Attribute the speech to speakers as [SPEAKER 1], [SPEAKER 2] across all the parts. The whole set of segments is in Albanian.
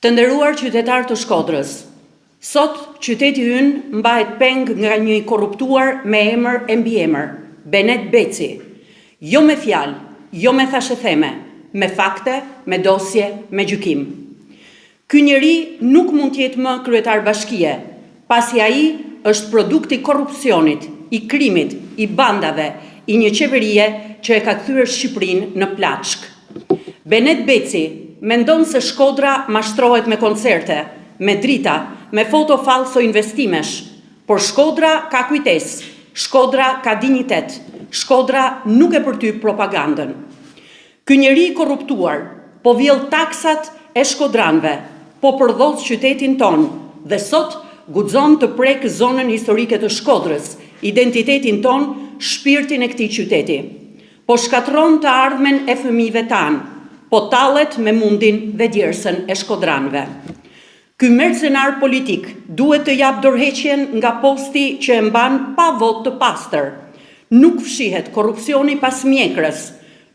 [SPEAKER 1] Të nderuar qytetar të Shkodrës, sot qyteti ynë mbahet peng nga një i korruptuar me emër e mbiemër, Benet Beci, jo me fjalë, jo me thashetheme, me fakte, me dosje, me gjykim. Ky njeri nuk mund të jetë më kryetar bashkie, pasi ai është produkt i korrupsionit, i krimit, i bandave, i një qeverie që e ka kthyer Shqipërinë në plaçk. Benet Beci mendon se Shkodra mashtrohet me koncerte, me drita, me foto falso investimesh, por Shkodra ka kujtes, Shkodra ka dinjitet, Shkodra nuk e përtyp propagandën. Ky njeri i korruptuar po vjell taksat e shkodranëve, po përdhos qytetin ton dhe sot guxon të prek zonën historike të Shkodrës, identitetin ton, shpirtin e këtij qyteti. Po shkatron të ardhmen e fëmijëve tanë, po tallet me mundin dhe djersën e shkodranëve. Ky mercenar politik duhet të jap dorëheqjen nga posti që e mban pa vot të pastër. Nuk fshihet korrupsioni pas mjekrës,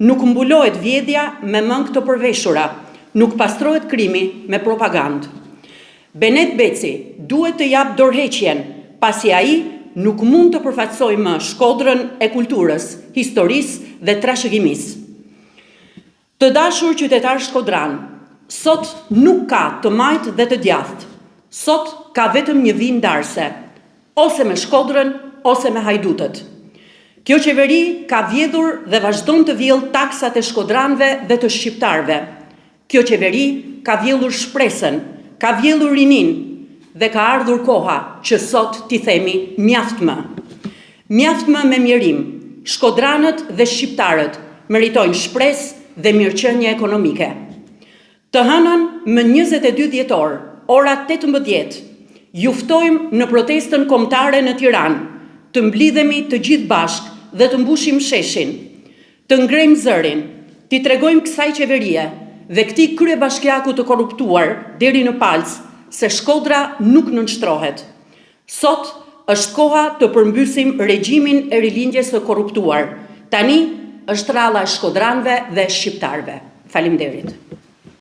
[SPEAKER 1] nuk mbulohet vjedhja me mëng të përveshura, nuk pastrohet krimi me propagandë. Benet Beci duhet të jap dorëheqjen, pasi ai nuk mund të përfaqësojë më Shkodrën e kulturës, historisë dhe trashëgimisë. Të dashur qytetar shkodran, sot nuk ka të majt dhe të djathtë, sot ka vetëm një vijë ndarse, ose me Shkodrën, ose me hajdutët. Kjo qeveri ka vjedhur dhe vazhdon të vjell taksat e shkodranëve dhe të shqiptarëve. Kjo qeveri ka vjellur shpresën, ka vjellur rinin dhe ka ardhur koha që sot t'i themi mjaft më. Mjaft më me mjerim, shkodranët dhe shqiptarët meritojnë shpresë dhe mirëqenie ekonomike. Të hënën më 22 dhjetor, ora 18, ju ftojmë në protestën kombëtare në Tiranë, të mblidhemi të gjithë bashkë dhe të mbushim sheshin, të ngrejmë zërin, t'i tregojmë kësaj qeverie dhe këtij kryebashkiaku të korruptuar deri në palc se Shkodra nuk nënshtrohet. Sot është koha të përmbysim regjimin e rilindjes së korruptuar. Tani është ralla e shkodranëve dhe shqiptarëve. Faleminderit.